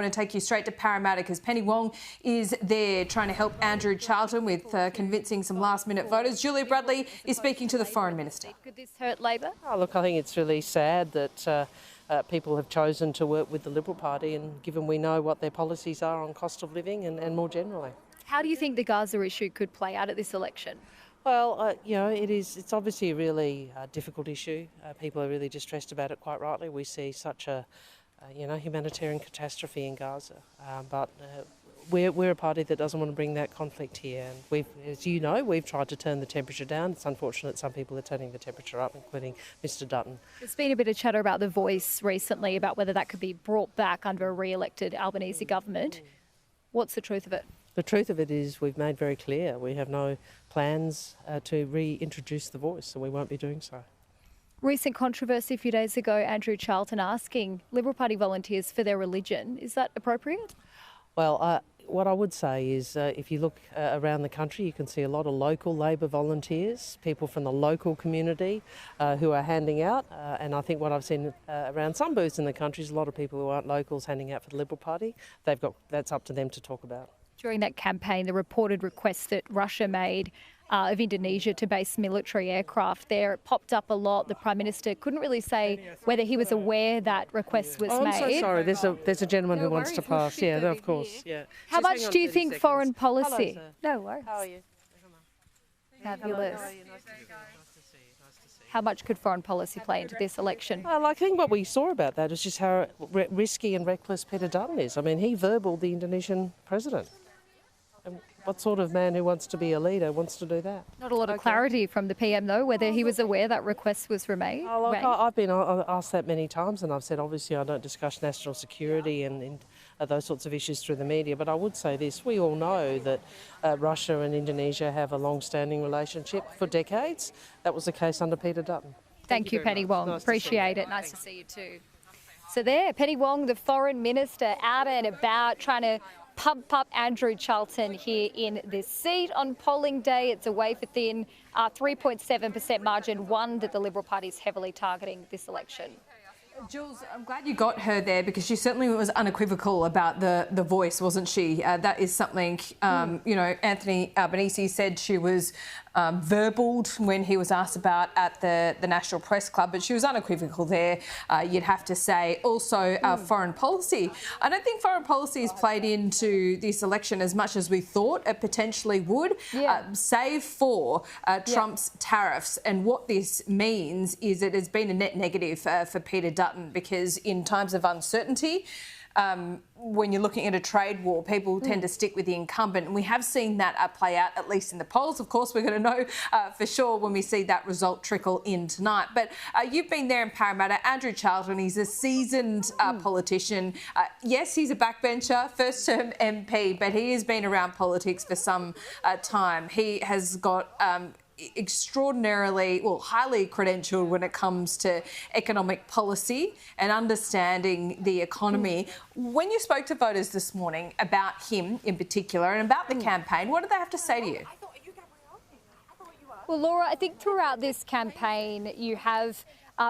I'm going to take you straight to Parramatta because Penny Wong is there trying to help Andrew Charlton with convincing some last-minute voters. Julia Bradley is speaking to the Foreign Minister. Could this hurt Labor? Oh, look, I think it's really sad that people have chosen to work with the Liberal Party, and given we know what their policies are on cost of living and more generally. How do you think the Gaza issue could play out at this election? Well, it's obviously a really difficult issue. People are really distressed about it, quite rightly. We see such a humanitarian catastrophe in Gaza, but we're a party that doesn't want to bring that conflict here. And as you know, we've tried to turn the temperature down. It's unfortunate some people are turning the temperature up, including Mr Dutton. There's been a bit of chatter about the Voice recently about whether that could be brought back under a re-elected Albanese government. What's the truth of it? The truth of it is we've made very clear we have no plans to reintroduce the Voice, so we won't be doing so. Recent controversy a few days ago, Andrew Charlton asking Liberal Party volunteers for their religion. Is that appropriate? Well, what I would say is if you look around the country, you can see a lot of local Labor volunteers, people from the local community who are handing out. And I think what I've seen around some booths in the country is a lot of people who aren't locals handing out for the Liberal Party. That's up to them to talk about. During that campaign, the reported request that Russia made of Indonesia to base military aircraft there, it popped up a lot. The Prime Minister couldn't really say whether he was aware that request was made. I'm so sorry. There's a gentleman who wants to pass. Yeah, of course. Yeah. How much do you think foreign policy? Hello, no worries. How are you? Fabulous. How much could foreign policy play into this election? Well, I think what we saw about that is just how risky and reckless Peter Dutton is. I mean, he verbaled the Indonesian president. And what sort of man who wants to be a leader wants to do that? Not a lot of clarity from the PM, though, whether he was aware that request was made. I've been asked that many times, and I've said, obviously, I don't discuss national security and those sorts of issues through the media, but I would say this. We all know that Russia and Indonesia have a long-standing relationship for decades. That was the case under Peter Dutton. Thank you, Penny Wong. Appreciate it. Nice to see you too. So there, Penny Wong, the Foreign Minister, out and about trying to pump up Andrew Charlton here in this seat on polling day. It's a wafer-thin 3.7% margin, one that the Liberal Party is heavily targeting this election. Jules, I'm glad you got her there because she certainly was unequivocal about the Voice, wasn't she? That is something, Anthony Albanese said she was verbaled when he was asked about at the National Press Club, but she was unequivocal there, you'd have to say. Also, foreign policy. I don't think foreign policy has played into this election as much as we thought it potentially would, save for Trump's tariffs. And what this means is it has been a net negative for Peter Dutton because in times of uncertainty, when you're looking at a trade war, people tend to stick with the incumbent. And we have seen that play out, at least in the polls. Of course, we're going to know for sure when we see that result trickle in tonight. But you've been there in Parramatta. Andrew Charlton, he's a seasoned politician. Yes, he's a backbencher, first-term MP, but he has been around politics for some time. He has got highly credentialed when it comes to economic policy and understanding the economy. When you spoke to voters this morning about him in particular and about the campaign, what did they have to say to you? Well, Laura, I think throughout this campaign you have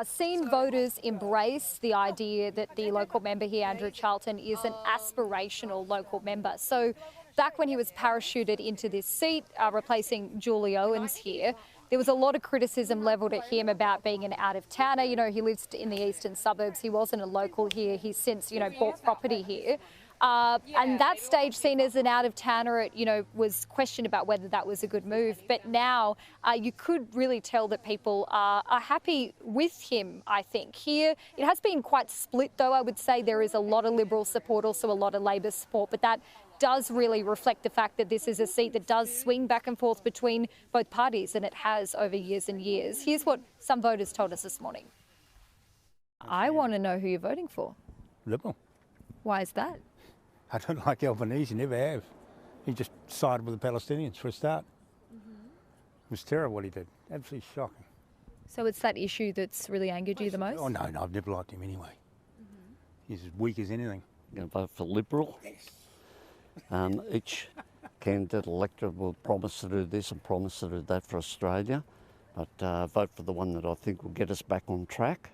seen voters embrace the idea that the local member here, Andrew Charlton, is an aspirational local member. So back when he was parachuted into this seat, replacing Julie Owens here, there was a lot of criticism levelled at him about being an out-of-towner. You know, he lives in the eastern suburbs. He wasn't a local here. He's since, bought property here. And that stage, seen as an out-of-towner, was questioned about whether that was a good move. But now you could really tell that people are happy with him, I think. Here, it has been quite split, though. I would say there is a lot of Liberal support, also a lot of Labor support, but that does really reflect the fact that this is a seat that does swing back and forth between both parties, and it has over years and years. Here's what some voters told us this morning. I want to know who you're voting for. Liberal. Why is that? I don't like Albanese, never have. He just sided with the Palestinians for a start. It was terrible what he did, absolutely shocking. So it's that issue that's really angered you the most? Oh no, I've never liked him anyway. He's as weak as anything. I'm going to vote for Liberal. Each candidate elected will promise to do this and promise to do that for Australia, but vote for the one that I think will get us back on track.